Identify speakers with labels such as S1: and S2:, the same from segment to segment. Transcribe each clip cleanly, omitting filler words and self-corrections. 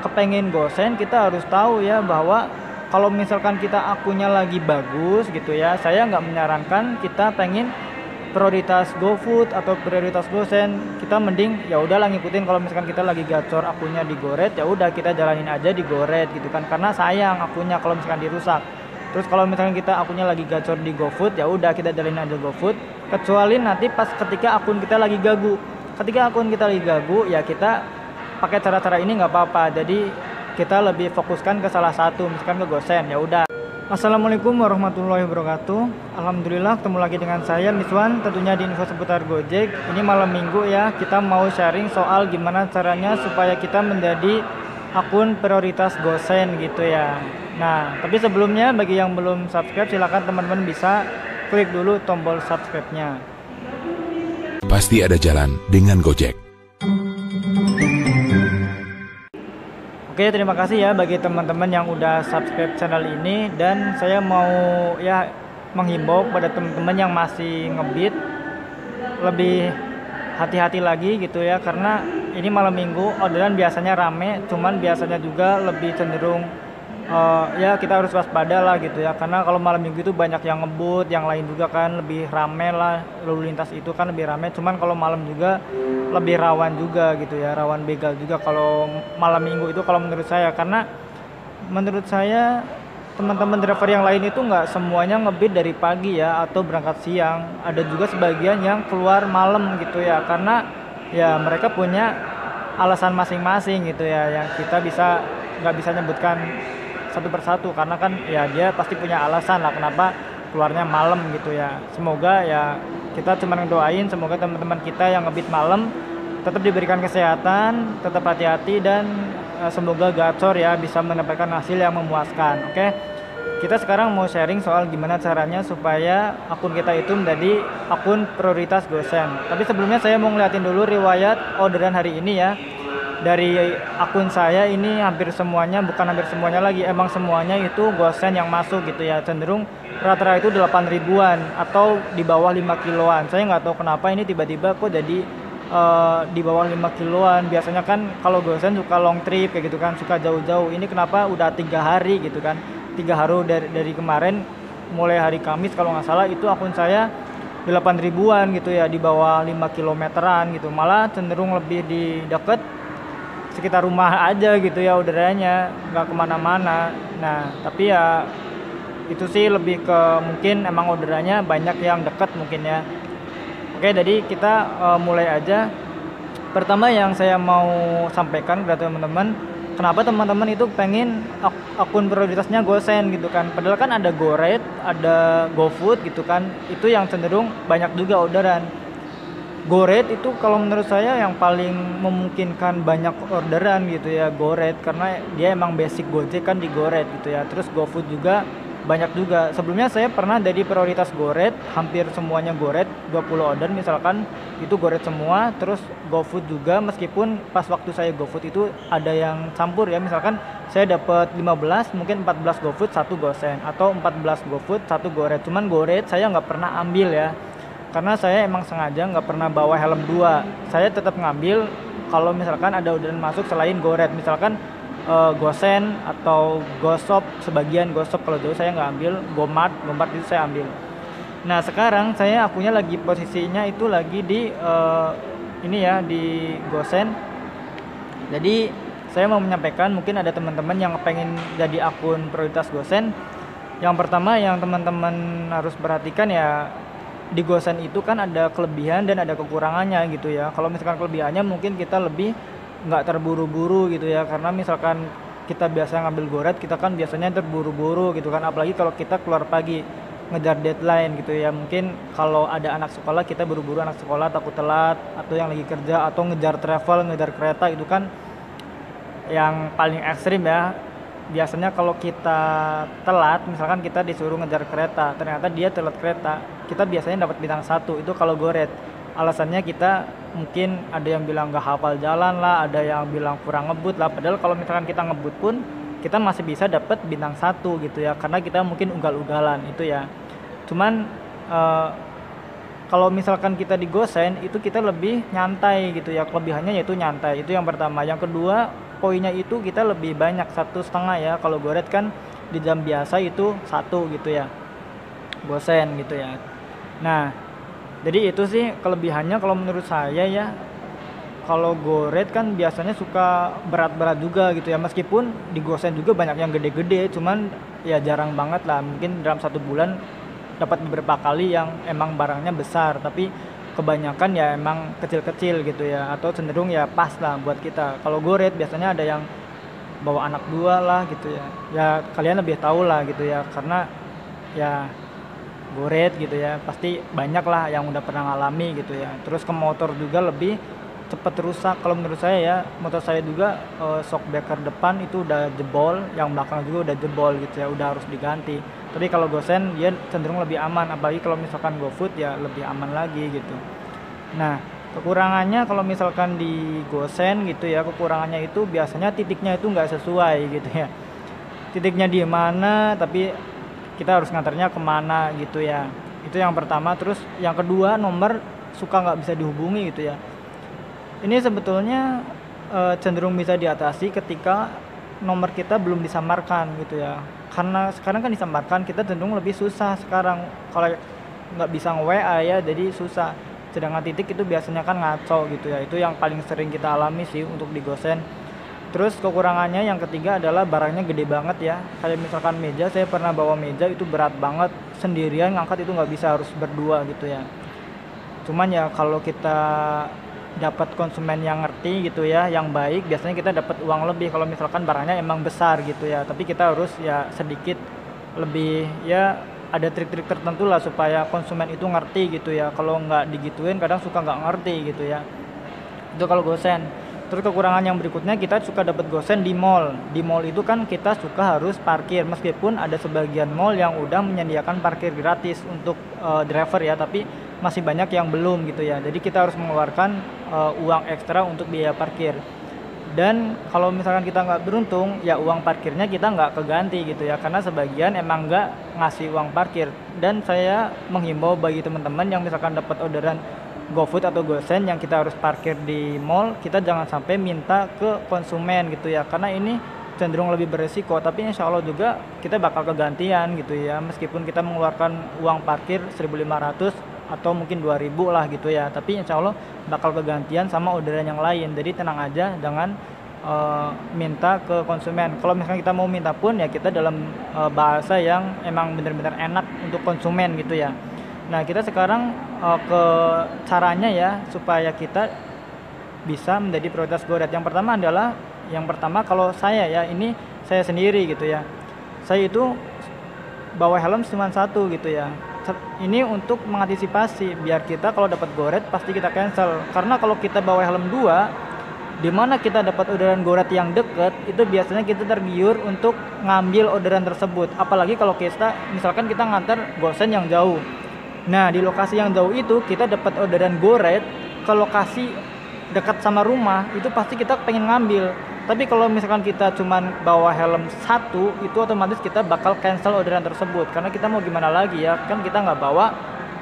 S1: kepengen gosen, kita harus tahu ya bahwa kalau misalkan kita akunnya lagi bagus gitu ya, saya nggak menyarankan kita pengen prioritas GoFood atau prioritas gosen. Kita mending ya udahlah ngikutin, kalau misalkan kita lagi gacor akunnya di Goret, ya udah kita jalanin aja di Goret gitu kan, karena sayang akunnya kalau misalkan dirusak. Terus kalau misalkan kita akunnya lagi gacor di GoFood, ya udah kita jalanin aja GoFood, kecuali nanti pas ketika akun kita lagi gagu. Ketika akun kita lagi gagu, ya kita pakai cara-cara ini nggak apa-apa. Jadi kita lebih fokuskan ke salah satu, misalkan ke gosen, ya udah. Assalamualaikum warahmatullahi wabarakatuh. Alhamdulillah ketemu lagi dengan saya Miswan, tentunya di info seputar Gojek. Ini malam minggu ya, kita mau sharing soal gimana caranya supaya kita menjadi akun prioritas gosen gitu ya. Nah, tapi sebelumnya bagi yang belum subscribe, silakan teman-teman bisa klik dulu tombol subscribe-nya.
S2: Pasti ada jalan dengan Gojek.
S1: Oke, terima kasih ya bagi teman-teman yang udah subscribe channel ini, dan saya mau ya menghimbau pada teman-teman yang masih ngebit lebih hati-hati lagi gitu ya, karena ini malam minggu orderan biasanya rame, cuman biasanya juga lebih cenderung ya kita harus waspada lah gitu ya, karena kalau malam minggu itu banyak yang ngebut, yang lain juga kan lebih rame lah, lalu lintas itu kan lebih rame, cuman kalau malam juga lebih rawan juga gitu ya, rawan begal juga kalau malam minggu itu kalau menurut saya. Karena menurut saya teman-teman driver yang lain itu nggak semuanya ngebit dari pagi ya atau berangkat siang, ada juga sebagian yang keluar malam gitu ya, karena ya mereka punya alasan masing-masing gitu ya, yang kita nggak bisa nyebutkan satu persatu, karena kan ya dia pasti punya alasan lah kenapa keluarnya malam gitu ya. Semoga ya kita cuma doain semoga teman-teman kita yang ngebit malam tetap diberikan kesehatan, tetap hati-hati, dan semoga gacor ya bisa mendapatkan hasil yang memuaskan. Oke, kita sekarang mau sharing soal gimana caranya supaya akun kita itu menjadi akun prioritas gosen. Tapi sebelumnya saya mau ngeliatin dulu riwayat orderan hari ini ya. Dari akun saya ini hampir semuanya, bukan hampir semuanya lagi, emang semuanya itu gosen yang masuk gitu ya, cenderung rata-rata itu 8 ribuan atau di bawah 5 kiloan. Saya nggak tahu kenapa ini tiba-tiba kok jadi di bawah 5 kiloan. Biasanya kan kalau gosen suka long trip kayak gitu kan, suka jauh-jauh. Ini kenapa udah 3 hari gitu kan, 3 hari dari kemarin, mulai hari Kamis kalau nggak salah, itu akun saya 8 ribuan gitu ya, di bawah 5 kilometeran gitu, malah cenderung lebih di deket sekitar rumah aja gitu ya orderannya, nggak kemana-mana. Nah tapi ya itu sih lebih ke mungkin emang orderannya banyak yang deket mungkin ya. Oke, jadi kita mulai aja. Pertama yang saya mau sampaikan ke teman-teman, kenapa teman-teman itu pengen akun prioritasnya gosen gitu kan, padahal kan ada Goret, ada GoFood gitu kan, itu yang cenderung banyak juga orderan. Goret itu kalau menurut saya yang paling memungkinkan banyak orderan gitu ya, Goret, karena dia emang basic Gojek kan di Goret gitu ya. Terus GoFood juga banyak juga. Sebelumnya saya pernah jadi prioritas Goret, hampir semuanya Goret, 20 order misalkan itu Goret semua. Terus GoFood juga, meskipun pas waktu saya GoFood itu ada yang campur ya, misalkan saya dapat 15, mungkin 14 GoFood, 1 gosen, atau 14 GoFood, 1 Goret. Cuman Goret saya nggak pernah ambil ya, karena saya emang sengaja nggak pernah bawa helm 2. Saya tetap ngambil kalau misalkan ada orderan masuk selain Goret, misalkan Gosen atau Gosop, sebagian Gosop, kalau jauh saya nggak ambil. Gomart itu saya ambil. Nah sekarang saya akunnya lagi posisinya itu lagi di ini ya, di Gosen. Jadi saya mau menyampaikan, mungkin ada teman-teman yang pengen jadi akun prioritas Gosen. Yang pertama yang teman-teman harus perhatikan ya, di gosen itu kan ada kelebihan dan ada kekurangannya gitu ya. Kalau misalkan kelebihannya mungkin kita lebih nggak terburu-buru gitu ya, karena misalkan kita biasa ngambil Goret, kita kan biasanya terburu-buru gitu kan, apalagi kalau kita keluar pagi ngejar deadline gitu ya. Mungkin kalau ada anak sekolah, kita buru-buru anak sekolah takut telat, atau yang lagi kerja, atau ngejar travel, ngejar kereta, itu kan yang paling ekstrim ya. Biasanya kalau kita telat, misalkan kita disuruh ngejar kereta, ternyata dia telat kereta, kita biasanya dapat bintang 1, itu kalau Goret. Alasannya kita mungkin ada yang bilang nggak hafal jalan lah, ada yang bilang kurang ngebut lah, padahal kalau misalkan kita ngebut pun kita masih bisa dapat bintang 1 gitu ya, karena kita mungkin ugal-ugalan itu ya. Cuman kalau misalkan kita di gosen itu kita lebih nyantai gitu ya, kelebihannya yaitu nyantai, itu yang pertama. Yang kedua, poinnya itu kita lebih banyak 1,5 ya. Kalau goret kan di jam biasa itu 1 gitu ya, gosen gitu ya. Nah, jadi itu sih kelebihannya kalau menurut saya ya. Kalau goret kan biasanya suka berat-berat juga gitu ya, meskipun di gosen juga banyak yang gede-gede, cuman ya jarang banget lah, mungkin dalam 1 bulan dapat beberapa kali yang emang barangnya besar, tapi kebanyakan ya emang kecil-kecil gitu ya, atau cenderung ya pas lah buat kita. Kalau goret biasanya ada yang bawa anak 2 lah gitu ya, ya kalian lebih tahu lah gitu ya, karena ya goret gitu ya pasti banyak lah yang udah pernah ngalami gitu ya. Terus ke motor juga lebih cepet rusak kalau menurut saya ya. Motor saya juga shock breaker depan itu udah jebol, yang belakang juga udah jebol gitu ya, udah harus diganti. Tapi kalau gosen dia cenderung lebih aman, apalagi kalau misalkan GoFood ya lebih aman lagi gitu. Nah, kekurangannya kalau misalkan di gosen gitu ya, kekurangannya itu biasanya titiknya itu nggak sesuai gitu ya, titiknya di mana tapi kita harus nganternya kemana gitu ya. Itu yang pertama. Terus yang kedua, nomor suka nggak bisa dihubungi gitu ya. Ini sebetulnya cenderung bisa diatasi ketika nomor kita belum disamarkan gitu ya. Karena sekarang kan disamarkan, kita cenderung lebih susah sekarang kalau nggak bisa nge-WA ya, jadi susah. Sedangkan titik itu biasanya kan ngaco gitu ya. Itu yang paling sering kita alami sih untuk di gosen. Terus kekurangannya yang ketiga adalah barangnya gede banget ya. Kayak misalkan meja, saya pernah bawa meja itu berat banget, sendirian ngangkat itu nggak bisa, harus berdua gitu ya. Cuman ya kalau kita dapat konsumen yang ngerti gitu ya, yang baik, biasanya kita dapat uang lebih kalau misalkan barangnya emang besar gitu ya. Tapi kita harus ya sedikit lebih ya, ada trik-trik tertentu lah supaya konsumen itu ngerti gitu ya. Kalau nggak digituin kadang suka nggak ngerti gitu ya. Itu kalau gosen. Terus kekurangan yang berikutnya, kita suka dapat gosen di mall. Di mall itu kan kita suka harus parkir, meskipun ada sebagian mall yang udah menyediakan parkir gratis untuk driver ya, tapi masih banyak yang belum gitu ya. Jadi kita harus mengeluarkan uang ekstra untuk biaya parkir. Dan kalau misalkan kita nggak beruntung, ya uang parkirnya kita nggak keganti gitu ya, karena sebagian emang nggak ngasih uang parkir. Dan saya menghimbau bagi teman-teman yang misalkan dapat orderan GoFood atau Gosen yang kita harus parkir di mall, kita jangan sampai minta ke konsumen gitu ya, karena ini cenderung lebih beresiko. Tapi insya Allah juga kita bakal kegantian gitu ya, meskipun kita mengeluarkan uang parkir 1.500 atau mungkin 2.000 lah gitu ya, tapi insya Allah bakal kegantian sama orderan yang lain. Jadi tenang aja, jangan minta ke konsumen. Kalau misalnya kita mau minta pun ya kita dalam bahasa yang emang benar-benar enak untuk konsumen gitu ya. Nah, kita sekarang ke caranya ya supaya kita bisa menjadi prioritas goret. Yang pertama kalau saya ya, ini saya sendiri gitu ya, saya itu bawa helm cuma 1 gitu ya. Ini untuk mengantisipasi biar kita kalau dapat goret pasti kita cancel. Karena kalau kita bawa helm 2, di mana kita dapat orderan goret yang deket, itu biasanya kita tergiur untuk ngambil orderan tersebut. Apalagi kalau kita misalkan kita nganter gosen yang jauh. Nah, di lokasi yang jauh itu kita dapat orderan goret ke lokasi dekat sama rumah, itu pasti kita pengen ngambil. Tapi kalau misalkan kita cuman bawa helm 1, itu otomatis kita bakal cancel orderan tersebut. Karena kita mau gimana lagi ya, kan kita nggak bawa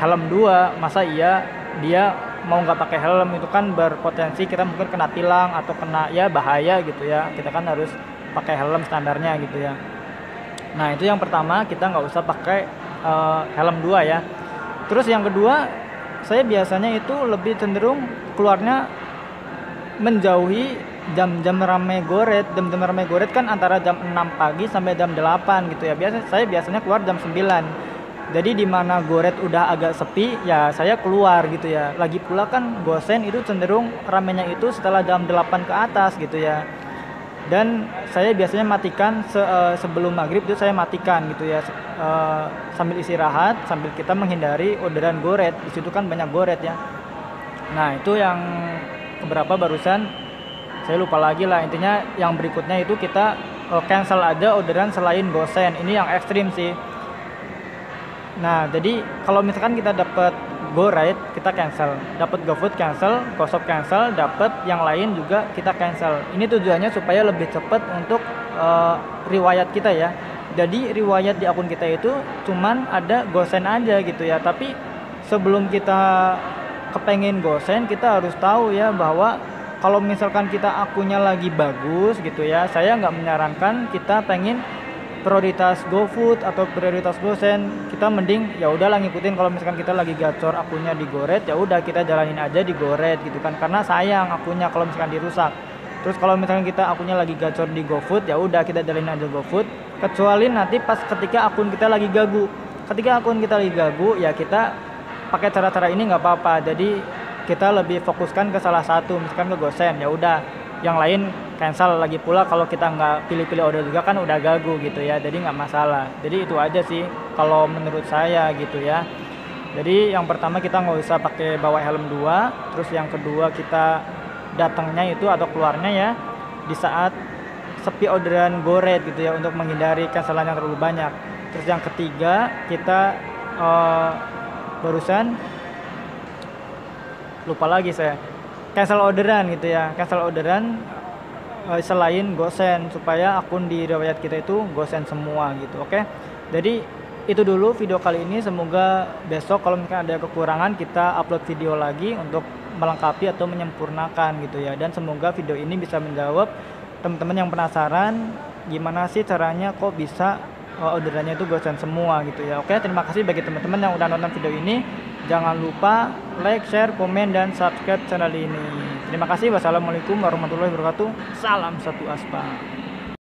S1: helm 2, masa iya dia mau nggak pakai helm, itu kan berpotensi kita mungkin kena tilang atau kena ya bahaya gitu ya. Kita kan harus pakai helm standarnya gitu ya. Nah, itu yang pertama, kita nggak usah pakai helm 2 ya. Terus yang kedua, saya biasanya itu lebih cenderung keluarnya menjauhi jam-jam ramai goret. Jam-jam ramai goret kan antara jam 6 pagi sampai jam 8 gitu ya. Saya biasanya keluar jam 9. Jadi di mana goret udah agak sepi, ya saya keluar gitu ya. Lagi pula kan gosen itu cenderung ramainya itu setelah jam 8 ke atas gitu ya. Dan saya biasanya matikan sebelum maghrib itu saya matikan gitu ya, sambil istirahat, sambil kita menghindari orderan goret. Di situ kan banyak goret ya. Nah, itu yang keberapa barusan saya lupa lagi lah. Intinya yang berikutnya itu kita cancel aja orderan selain gosen. Ini yang ekstrim sih. Nah, jadi kalau misalkan kita dapat goret, kita cancel. Dapat GoFood cancel, GoShop cancel, dapat yang lain juga kita cancel. Ini tujuannya supaya lebih cepat untuk riwayat kita ya. Jadi riwayat di akun kita itu cuman ada gosen aja gitu ya. Tapi sebelum kita kepengen gosen, kita harus tahu ya bahwa kalau misalkan kita akunnya lagi bagus gitu ya, saya nggak menyarankan kita pengen prioritas GoFood atau prioritas GoSend. Kita mending ya udahlah ngikutin, kalau misalkan kita lagi gacor akunnya di GoRed, ya udah kita jalanin aja di GoRed gitu kan, karena sayang akunnya kalau misalkan dirusak. Terus kalau misalkan kita akunnya lagi gacor di GoFood, ya udah kita jalanin aja GoFood, kecuali nanti pas ketika akun kita lagi gagu. Ketika akun kita lagi gagu, ya kita pakai cara-cara ini nggak apa-apa. Jadi kita lebih fokuskan ke salah satu, misalkan ke GoSend, ya udah yang lain cancel. Lagi pula kalau kita nggak pilih-pilih order juga kan udah gagu gitu ya, jadi nggak masalah. Jadi itu aja sih kalau menurut saya gitu ya. Jadi yang pertama kita nggak usah pakai bawa helm 2, terus yang kedua kita datangnya itu atau keluarnya ya di saat sepi orderan GoRed gitu ya, untuk menghindari cancelan yang terlalu banyak. Terus yang ketiga kita barusan lupa lagi saya, cancel orderan gitu ya, cancel orderan selain GoSend, supaya akun di riwayat kita itu GoSend semua gitu. Oke, jadi itu dulu video kali ini. Semoga besok kalau misalkan ada kekurangan kita upload video lagi untuk melengkapi atau menyempurnakan gitu ya. Dan semoga video ini bisa menjawab teman-teman yang penasaran gimana sih caranya kok bisa orderannya itu GoSend semua gitu ya. Oke, terima kasih bagi teman-teman yang udah nonton video ini. Jangan lupa like, share, komen, dan subscribe channel ini. Terima kasih. Wassalamualaikum warahmatullahi wabarakatuh. Salam satu aspal.